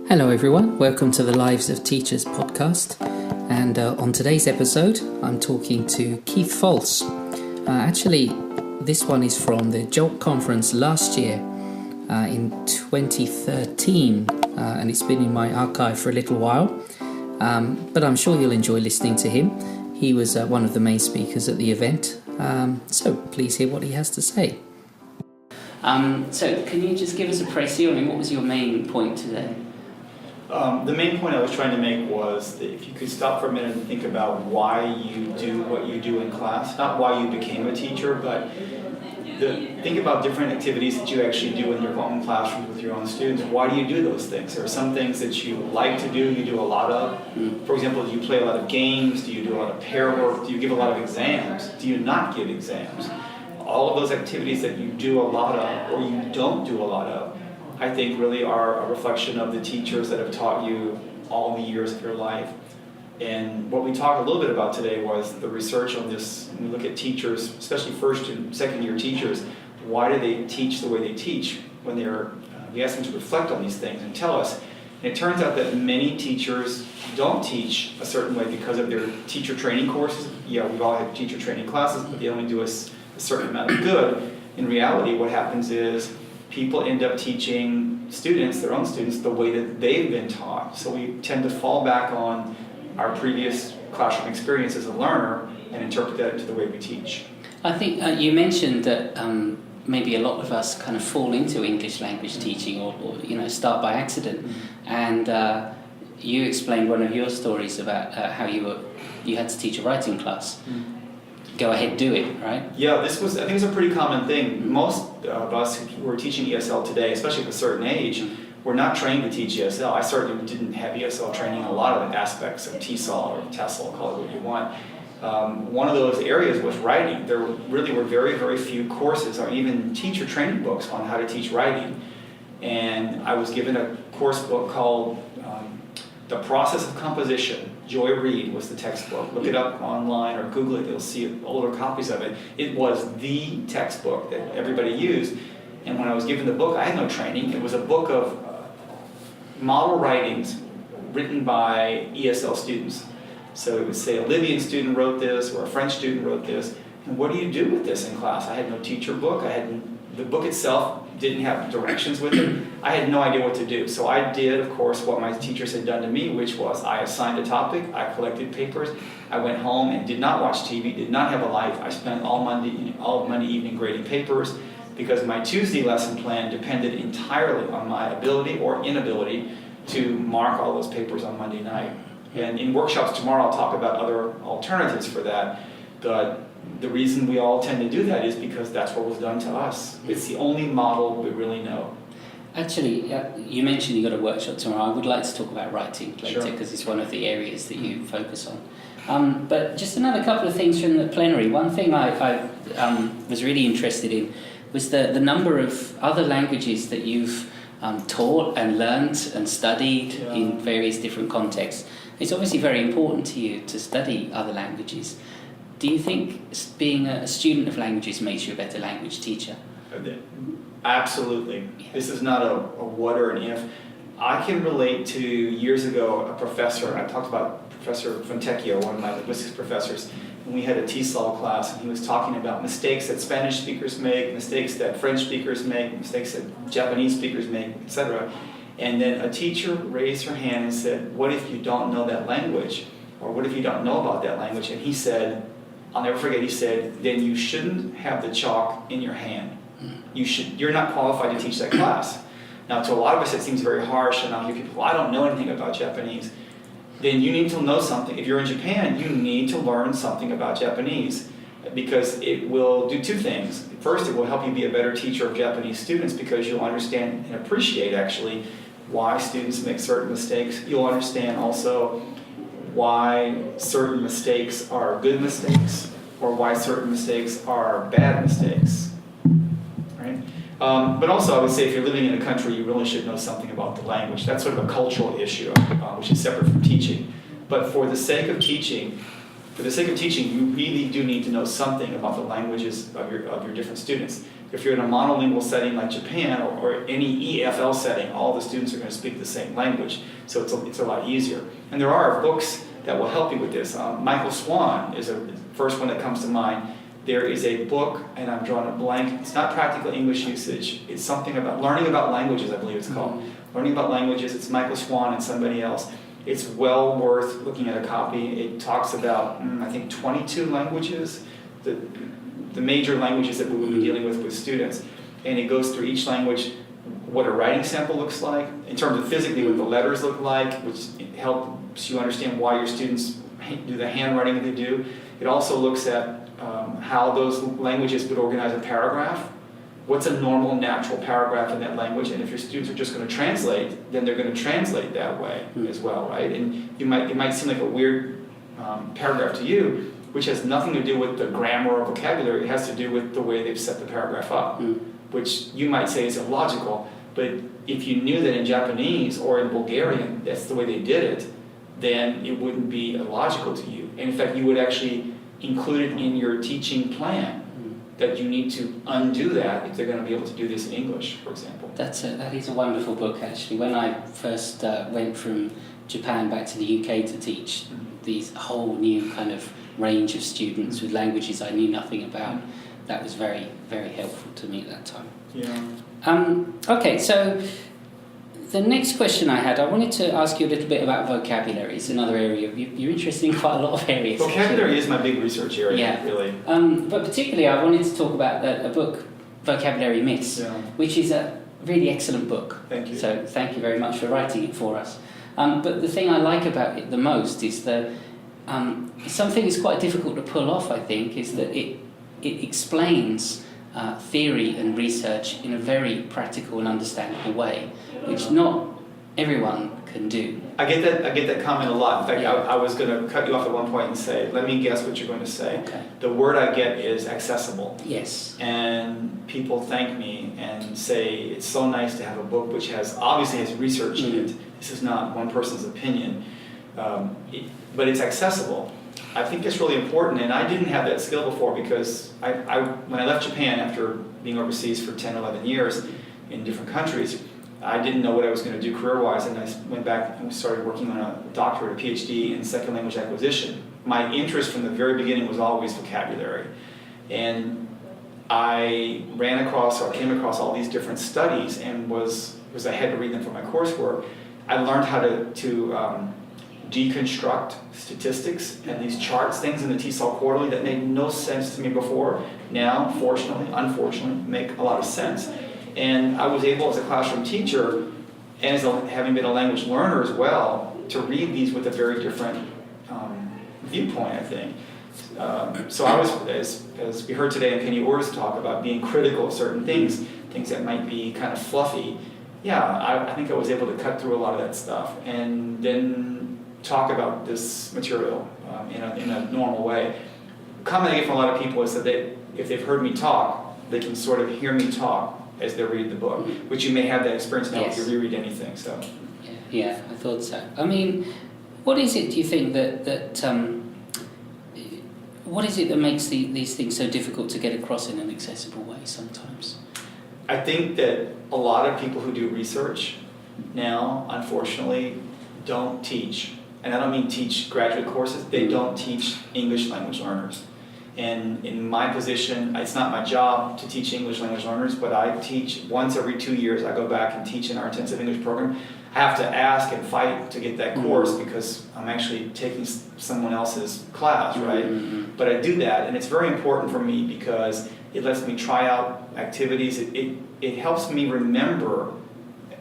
Hello everyone, welcome to the Lives of Teachers podcast, and on today's episode I'm talking to Keith Folse. Actually, this one is from the JOLT conference last year in 2013, and it's been in my archive for a little while, but I'm sure you'll enjoy listening to him. He was one of the main speakers at the event, so please hear what he has to say. So can you just give us a précis? I mean, what was your main point today? The main point I was trying to make was that if you could stop for a minute and think about why you do what you do in class, not why you became a teacher, but think about different activities that you actually do in your own classrooms with your own students. Why do you do those things? There are some things that you like to do, you do a lot of. For example, do you play a lot of games? Do you do a lot of pair work? Do you give a lot of exams? Do you not give exams? All of those activities that you do a lot of or you don't do a lot of, I think really are a reflection of the teachers that have taught you all the years of your life. And what we talked a little bit about today was the research on this. When we look at teachers, especially first and second year teachers, why do they teach the way they teach? When we ask them to reflect on these things and tell us. And it turns out that many teachers don't teach a certain way because of their teacher training courses. Yeah, we've all had teacher training classes, but they only do a certain amount of good. In reality, what happens is people end up teaching students, their own students, the way that they've been taught. So we tend to fall back on our previous classroom experience as a learner and interpret that into the way we teach. I think you mentioned that maybe a lot of us kind of fall into English language teaching or start by accident. Mm-hmm. And you explained one of your stories about how you had to teach a writing class. Mm-hmm. Go ahead, do it, right? Yeah, I think it's a pretty common thing. Most of us who are teaching ESL today, especially at a certain age, we're not trained to teach ESL. I certainly didn't have ESL training in a lot of the aspects of TESOL or TESOL, call it what you want. One of those areas was writing. There really were very, very few courses or even teacher training books on how to teach writing. And I was given a course book called The Process of Composition. Joy Reid was the textbook. Look it up online or Google it, you'll see older copies of it. It was the textbook that everybody used. And when I was given the book, I had no training. It was a book of model writings written by ESL students. So it would say a Libyan student wrote this or a French student wrote this. And what do you do with this in class? I had no teacher book. The book itself didn't have directions with it. I had no idea what to do. So I did, of course, what my teachers had done to me, which was I assigned a topic, I collected papers, I went home and did not watch TV, did not have a life. I spent all of Monday evening grading papers because my Tuesday lesson plan depended entirely on my ability or inability to mark all those papers on Monday night. And in workshops tomorrow, I'll talk about other alternatives for that. But the reason we all tend to do that is because that's what was done to us. It's the only model we really know. Actually, you mentioned you got a workshop tomorrow. I would like to talk about writing later because it's one of the areas that you focus on. But just another couple of things from the plenary. One thing I was really interested in was the number of other languages that you've taught and learned and studied in various different contexts. It's obviously very important to you to study other languages. Do you think being a student of languages makes you a better language teacher? Absolutely. Yeah. This is not a what or an if. I can relate to years ago a professor. I talked about Professor Fontecchio, one of my linguistics professors, and we had a TESOL class, and he was talking about mistakes that Spanish speakers make, mistakes that French speakers make, mistakes that Japanese speakers make, etc. And then a teacher raised her hand and said, "What if you don't know that language? Or what if you don't know about that language?" And he said, I'll never forget, he said, "Then you shouldn't have the chalk in your hand. You're not qualified to teach that class." Now, to a lot of us, it seems very harsh, and I'll hear people, "I don't know anything about Japanese." Then you need to know something. If you're in Japan, you need to learn something about Japanese because it will do two things. First, it will help you be a better teacher of Japanese students because you'll understand and appreciate, actually, why students make certain mistakes. You'll understand also why certain mistakes are good mistakes or why certain mistakes are bad mistakes, right? But also I would say if you're living in a country, you really should know something about the language. That's sort of a cultural issue, which is separate from teaching. But for the sake of teaching, you really do need to know something about the languages of your different students. If you're in a monolingual setting like Japan or any EFL setting, all the students are going to speak the same language, so it's a lot easier. And there are books that will help you with this. Michael Swan is the first one that comes to mind. There is a book, and I'm drawing a blank. It's not Practical English Usage. It's something about learning about languages, I believe it's called. Learning about languages. It's Michael Swan and somebody else. It's well worth looking at a copy. It talks about, I think, 22 languages, the major languages that we will be dealing with students. And it goes through each language, what a writing sample looks like, in terms of physically what the letters look like, which helps you understand why your students do the handwriting that they do. It also looks at how those languages would organize a paragraph. What's a normal, natural paragraph in that language? And if your students are just going to translate, then they're going to translate that way as well, right? And it might seem like a weird paragraph to you, which has nothing to do with the grammar or vocabulary. It has to do with the way they've set the paragraph up, which you might say is illogical. But if you knew that in Japanese or in Bulgarian, that's the way they did it, then it wouldn't be illogical to you. And in fact, you would actually include it in your teaching plan, that you need to undo that if they're going to be able to do this in English, for example. That is a wonderful book, actually. When I first went from Japan back to the UK to teach these whole new kind of range of students with languages I knew nothing about, that was very, very helpful to me at that time. Yeah. Okay, so the next question I had, I wanted to ask you a little bit about vocabulary. It's another area. You're interested in quite a lot of areas. Vocabulary is my big research area, really. But particularly I wanted to talk about a book, Vocabulary Myths, which is a really excellent book. Thank you. So thank you very much for writing it for us. But the thing I like about it the most is that something that's quite difficult to pull off, I think, is that it explains theory and research in a very practical and understandable way, which not everyone can do. I get that comment a lot. In fact, I was going to cut you off at one point and say, let me guess what you're going to say. Okay. The word I get is accessible. Yes. And people thank me and say, it's so nice to have a book which obviously has research in it. This is not one person's opinion. But it's accessible. I think it's really important, and I didn't have that skill before because when I left Japan after being overseas for 10, 11 years in different countries, I didn't know what I was going to do career-wise, and I went back and started working on a doctorate, a PhD in second language acquisition. My interest from the very beginning was always vocabulary, and I came across all these different studies, and because I had to read them for my coursework, I learned how to deconstruct statistics and these charts, things in the TESOL Quarterly that made no sense to me before. Now, unfortunately, make a lot of sense. And I was able, as a classroom teacher, and as having been a language learner as well, to read these with a very different viewpoint, I think. So I was, as we heard today in Penny Orr's talk about being critical of certain things that might be kind of fluffy. Yeah, I think I was able to cut through a lot of that stuff and then talk about this material in a normal way. The comment I get from a lot of people is that if they've heard me talk, they can sort of hear me talk as they read the book, which you may have that experience now if you reread anything. So, yeah, I thought so. I mean, what is it, do you think, what is it that makes these things so difficult to get across in an accessible way sometimes? I think that a lot of people who do research now, unfortunately, don't teach. And I don't mean teach graduate courses, they don't teach English language learners. And in my position, it's not my job to teach English language learners, but I teach once every 2 years. I go back and teach in our intensive English program. I have to ask and fight to get that course because I'm actually taking someone else's class, right? But I do that, and it's very important for me because it lets me try out activities. It helps me remember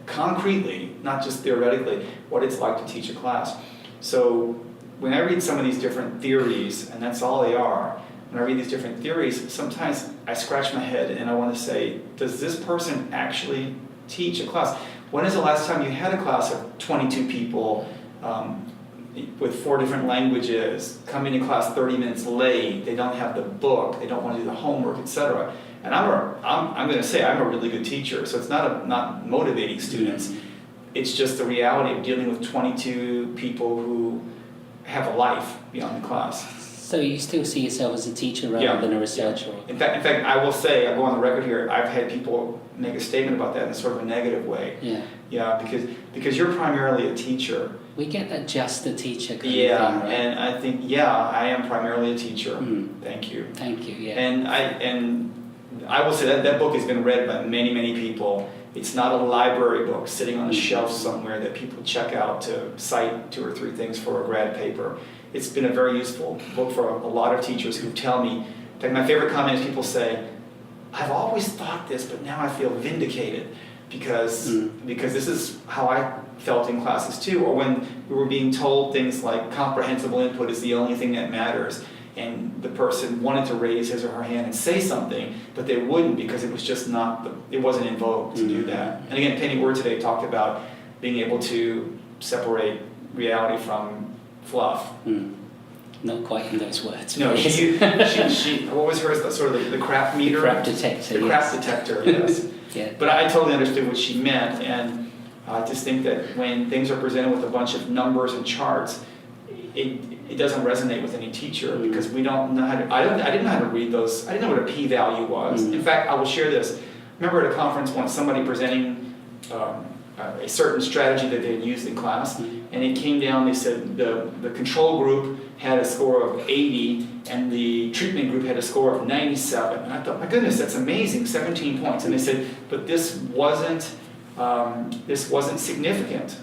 concretely, not just theoretically, what it's like to teach a class. So when I read some of these different theories, and that's all they are, when I read these different theories, sometimes I scratch my head and I want to say, does this person actually teach a class? When is the last time you had a class of 22 people with 4 different languages, coming to class 30 minutes late, they don't have the book, they don't want to do the homework, etc. And I'm going to say I'm a really good teacher, so it's not motivating students. It's just the reality of dealing with 22 people who have a life beyond the class. So you still see yourself as a teacher rather than a researcher? Yeah. In fact, I will say, I'll go on the record here, I've had people make a statement about that in sort of a negative way. Yeah. Yeah, because you're primarily a teacher. We get that just a teacher kind of thing, Yeah, right? and I think, I am primarily a teacher. Thank you. Thank you, yeah. And I will say that book has been read by many, many people. It's not a library book sitting on a shelf somewhere that people check out to cite 2 or 3 things for a grad paper. It's been a very useful book for a lot of teachers who tell me. In fact, my favorite comment is people say, I've always thought this, but now I feel vindicated because this is how I felt in classes too. Or when we were being told things like comprehensible input is the only thing that matters, and the person wanted to raise his or her hand and say something, but they wouldn't because it was just it wasn't in vogue to do that. And again, Penny Ward today talked about being able to separate reality from fluff. Not quite in those words. No, she what was hers? Sort of the crap meter? The crap detector. The crap detector, yes. Yeah. But I totally understood what she meant, and I just think that when things are presented with a bunch of numbers and charts, it doesn't resonate with any teacher because we don't know how to. I didn't know how to read those. I didn't know what a p-value was. In fact, I will share this. I remember at a conference once somebody presenting a certain strategy that they had used in class, and it came down. They said the control group had a score of 80, and the treatment group had a score of 97. And I thought, my goodness, that's amazing, 17 points. And they said, but this wasn't significant.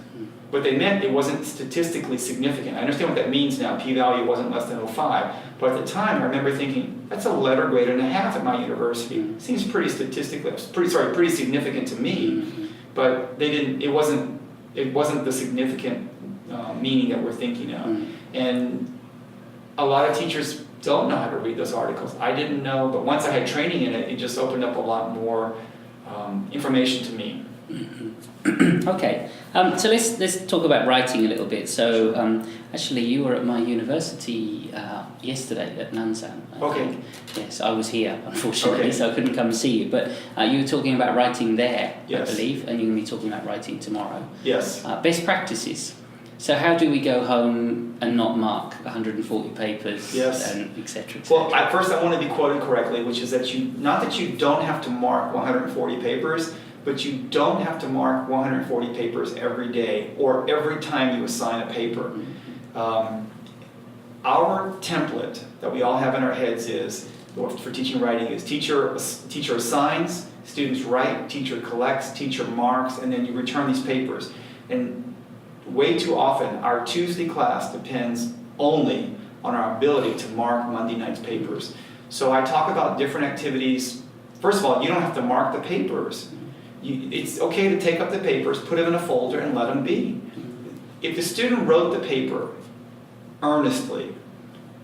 What they meant, it wasn't statistically significant. I understand what that means now. P-value wasn't less than 0.5. But at the time, I remember thinking, that's a letter grade and a half at my university. Seems pretty pretty significant to me. But they didn't. It wasn't the significant meaning that we're thinking of. And a lot of teachers don't know how to read those articles. I didn't know, but once I had training in it, it just opened up a lot more information to me. Okay, so let's talk about writing a little bit. So actually, you were at my university yesterday at Nanzan. I think. Yes, I was here, unfortunately, so I couldn't come and see you. But you were talking about writing there, I believe, and you're going to be talking about writing tomorrow. Yes. Best practices. So how do we go home and not mark 140 papers and et cetera, et cetera? Well, first I want to be quoted correctly, which is that not that you don't have to mark 140 papers, but you don't have to mark 140 papers every day or every time you assign a paper. Our template that we all have in our heads is, for teaching writing, is teacher assigns, students write, teacher collects, teacher marks, and then you return these papers. And way too often, our Tuesday class depends only on our ability to mark Monday night's papers. So I talk about different activities. First of all, you don't have to mark the papers. It's okay to take up the papers, put them in a folder, and let them be. If the student wrote the paper earnestly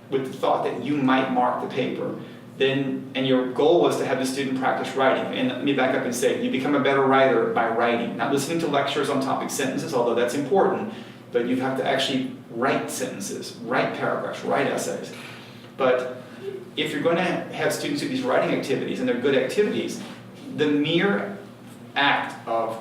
with the thought that you might mark the paper, and your goal was to have the student practice writing, and let me back up and say, you become a better writer by writing, not listening to lectures on topic sentences, although that's important, but you have to actually write sentences, write paragraphs, write essays. But if you're going to have students do these writing activities, and they're good activities, the mere act of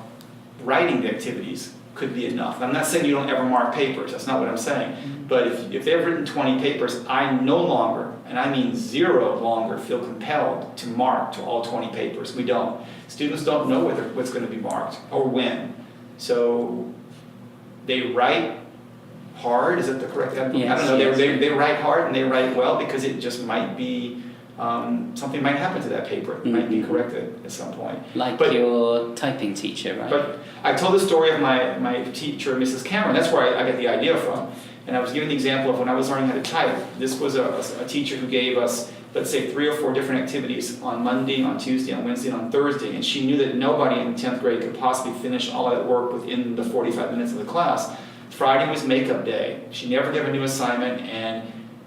writing the activities could be enough. And I'm not saying you don't ever mark papers, that's not what I'm saying. But if they've written 20 papers, I no longer, and I mean zero longer, feel compelled to mark to all 20 papers. We don't. Students don't know what's going to be marked or when. So they write hard, is that the correct term? Yes, I don't know, yes. they write hard and they write well because it just might be, something might happen to that paper. It might be corrected at some point. Like your typing teacher, right? But I told the story of my teacher, Mrs. Cameron. That's where I got the idea from. And I was giving the example of when I was learning how to type. This was a teacher who gave us, let's say, 3 or 4 different activities on Monday, on Tuesday, on Wednesday, and on Thursday. And she knew that nobody in 10th grade could possibly finish all that work within the 45 minutes of the class. Friday was makeup day. She never gave a new assignment, and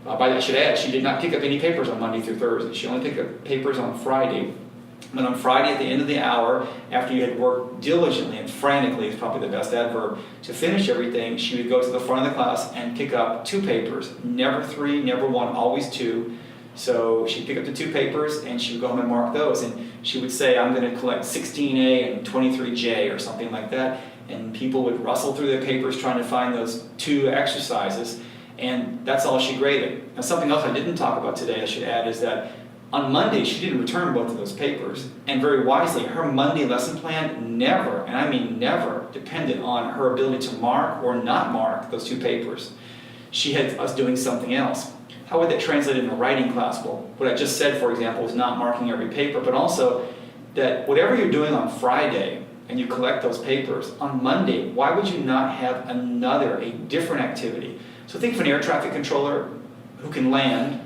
I should add, she did not pick up any papers on Monday through Thursday. She only picked up papers on Friday. But on Friday, at the end of the hour, after you had worked diligently and frantically, is probably the best adverb, to finish everything, she would go to the front of the class and pick up 2 papers. Never 3, never 1, always 2. So she'd pick up the 2 papers, and she would go home and mark those. And she would say, I'm going to collect 16A and 23J or something like that. And people would rustle through their papers trying to find those 2 exercises. And that's all she graded. Now, something else I didn't talk about today, I should add, is that on Monday, she didn't return both of those papers. And very wisely, her Monday lesson plan never, and I mean never, depended on her ability to mark or not mark those 2 papers. She had us doing something else. How would that translate in a writing class? Well, what I just said, for example, was not marking every paper, but also that whatever you're doing on Friday and you collect those papers, on Monday, why would you not have a different activity? So think of an air traffic controller who can land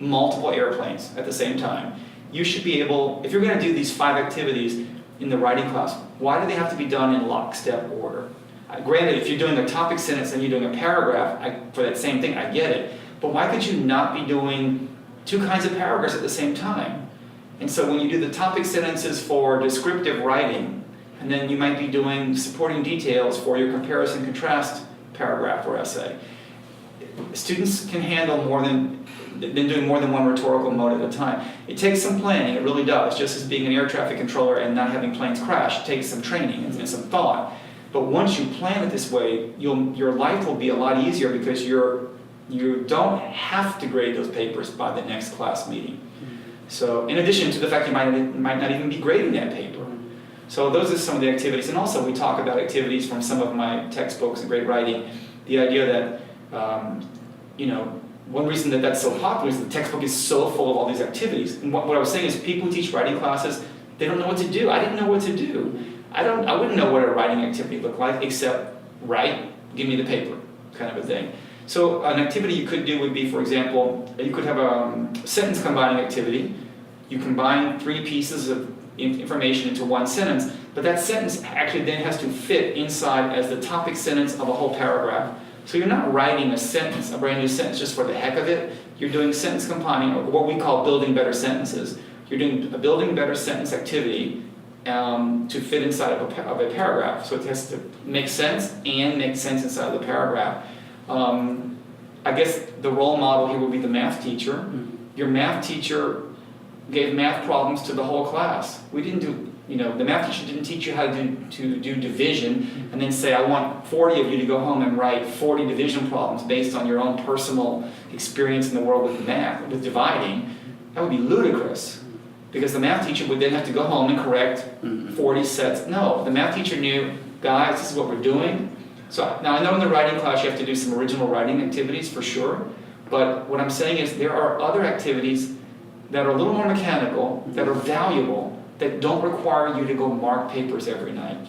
multiple airplanes at the same time. You should be able, if you're going to do these 5 activities in the writing class, why do they have to be done in lockstep order? Granted, if you're doing a topic sentence and you're doing a paragraph for that same thing, I get it. But why could you not be doing 2 kinds of paragraphs at the same time? And so when you do the topic sentences for descriptive writing, and then you might be doing supporting details for your comparison contrast paragraph or essay, students can handle doing more than one rhetorical mode at a time. It takes some planning, it really does. Just as being an air traffic controller and not having planes crash, it takes some training and some thought. But once you plan it this way, your life will be a lot easier because you don't have to grade those papers by the next class meeting. So in addition to the fact you might not even be grading that paper. So those are some of the activities. And also we talk about activities from some of my textbooks in grade writing. The idea that, one reason that that's so popular is the textbook is so full of all these activities. And what I was saying is people who teach writing classes, they don't know what to do. I didn't know what to do. I wouldn't know what a writing activity looked like except write, give me the paper, kind of a thing. So an activity you could do would be, for example, you could have a sentence combining activity. You combine 3 pieces of information into one sentence, but that sentence actually then has to fit inside as the topic sentence of a whole paragraph. So you're not writing a sentence, a brand new sentence just for the heck of it. You're doing sentence combining, or what we call building better sentences. You're doing a building better sentence activity to fit inside of a paragraph. So it has to make sense and make sense inside of the paragraph. I guess the role model here would be the math teacher. Your math teacher gave math problems to the whole class. We didn't do, the math teacher didn't teach you how to do division and then say, I want 40 of you to go home and write 40 division problems based on your own personal experience in the world with math, with dividing. That would be ludicrous, because the math teacher would then have to go home and correct 40 sets. No, the math teacher knew, guys, this is what we're doing. So now I know in the writing class you have to do some original writing activities for sure, but what I'm saying is there are other activities that are a little more mechanical, that are valuable, that don't require you to go mark papers every night.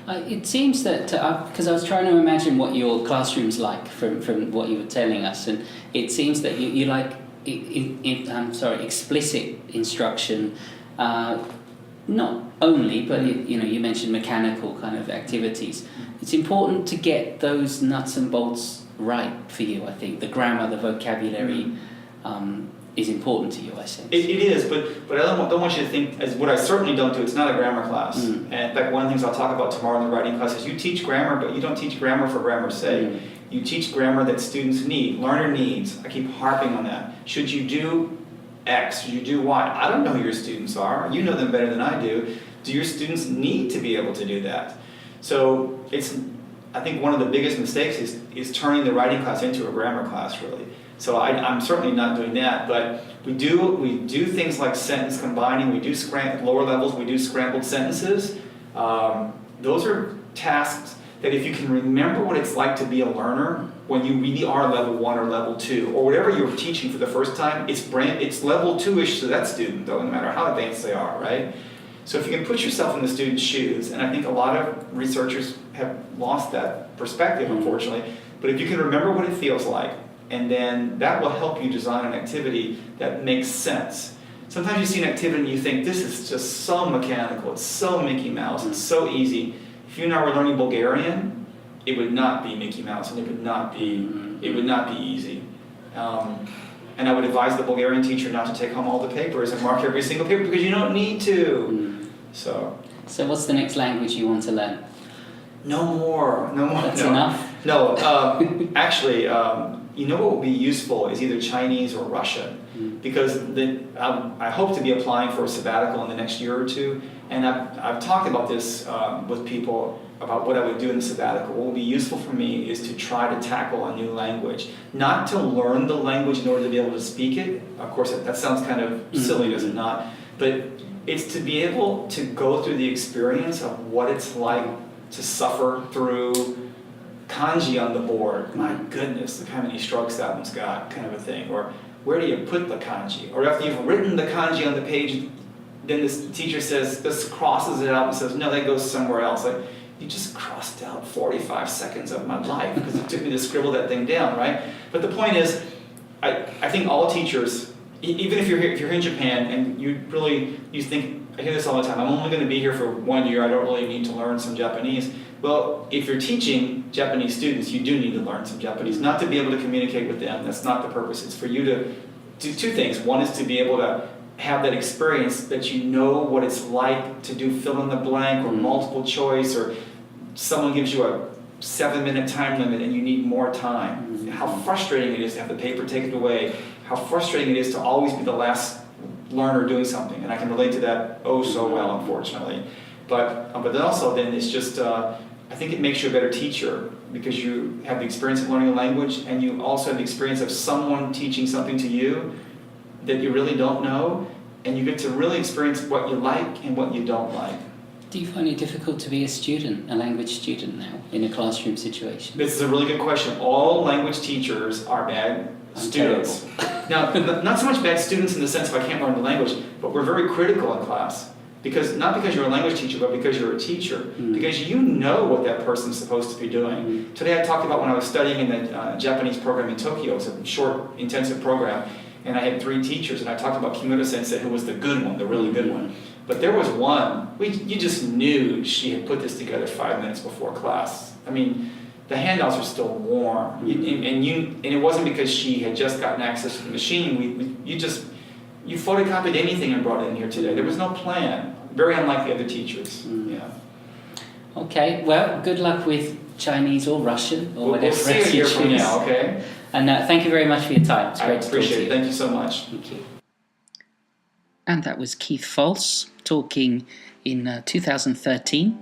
It seems that, because I was trying to imagine what your classroom's like from what you were telling us, and it seems that you like explicit instruction, not only, but you mentioned mechanical kind of activities. It's important to get those nuts and bolts right for you, I think. The grammar, the vocabulary is important to you, I sense. It is, but I don't want you to think, as what I certainly don't do, it's not a grammar class. And in fact, one of the things I'll talk about tomorrow in the writing class is you teach grammar, but you don't teach grammar for grammar's sake. You teach grammar that students need, learner needs. I keep harping on that. Should you do X? Should you do Y? I don't know who your students are. You know them better than I do. Do your students need to be able to do that? So I think one of the biggest mistakes is turning the writing class into a grammar class, really. So I'm certainly not doing that, but we do things like sentence combining. We do lower levels. We do scrambled sentences. Those are tasks that if you can remember what it's like to be a learner when you really are level 1 or level 2 or whatever you're teaching for the first time, it's level 2-ish to that student, though, no matter how advanced they are, right? So if you can put yourself in the student's shoes, and I think a lot of researchers have lost that perspective, unfortunately, but if you can remember what it feels like, and then that will help you design an activity that makes sense. Sometimes you see an activity and you think, this is just so mechanical, it's so Mickey Mouse, it's so easy. If you and I were learning Bulgarian, it would not be Mickey Mouse, and it would not be easy. And I would advise the Bulgarian teacher not to take home all the papers and mark every single paper because you don't need to. So what's the next language you want to learn? No more. That's enough? No, actually, what would be useful is either Chinese or Russian, because I hope to be applying for a sabbatical in the next year or two, And I've talked about this with people about what I would do in the sabbatical. What would be useful for me is to try to tackle a new language. Not to learn the language in order to be able to speak it. Of course, that sounds kind of silly, does it not? But it's to be able to go through the experience of what it's like to suffer through kanji on the board. My goodness, look how many strokes that one's got, kind of a thing. Or where do you put the kanji? Or after you've written the kanji on the page, then this teacher says, just crosses it out and says, no, that goes somewhere else. Like, you just crossed out 45 seconds of my life because it took me to scribble that thing down, right? But the point is, I think all teachers, even if you're here in Japan and you think, I hear this all the time, I'm only going to be here for 1 year, I don't really need to learn some Japanese. Well, if you're teaching Japanese students, you do need to learn some Japanese. Not to be able to communicate with them, that's not the purpose. It's for you to do two things. One is to be able to have that experience that you know what it's like to do fill in the blank or multiple choice, or someone gives you a 7-minute time limit and you need more time. How frustrating it is to have the paper taken away. How frustrating it is to always be the last learner doing something. And I can relate to that oh so well, unfortunately. But then also then it's just, I think it makes you a better teacher because you have the experience of learning a language and you also have the experience of someone teaching something to you that you really don't know, and you get to really experience what you like and what you don't like. Do you find it difficult to be a language student now, in a classroom situation? This is a really good question. All language teachers are bad students. Now, not so much bad students in the sense of I can't learn the language, but we're very critical in class. Not because you're a language teacher, but because you're a teacher. Because you know what that person's supposed to be doing. Today I talked about when I was studying in the Japanese program in Tokyo. It's a short, intensive program. And I had 3 teachers, and I talked about Kimura Sensei, who was the good one, the really good one. But there was one, you just knew she had put this together 5 minutes before class. I mean, the handouts were still warm. And it wasn't because she had just gotten access to the machine. You photocopied anything and brought it in here today. There was no plan. Very unlike the other teachers. Yeah. Okay, well, good luck with Chinese or Russian or whatever. We'll see you here from now, okay? And thank you very much for your time. It's great to talk to you. I appreciate it. Thank you so much. Thank you. And that was Keith Folse talking in 2013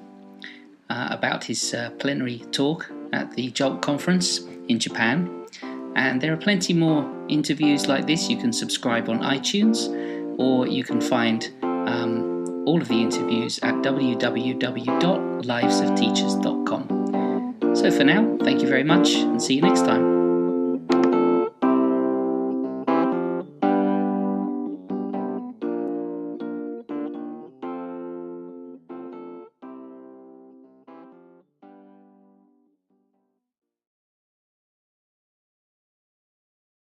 about his plenary talk at the JOLT conference in Japan. And there are plenty more interviews like this. You can subscribe on iTunes, or you can find all of the interviews at www.livesofteachers.com. So for now, thank you very much and see you next time.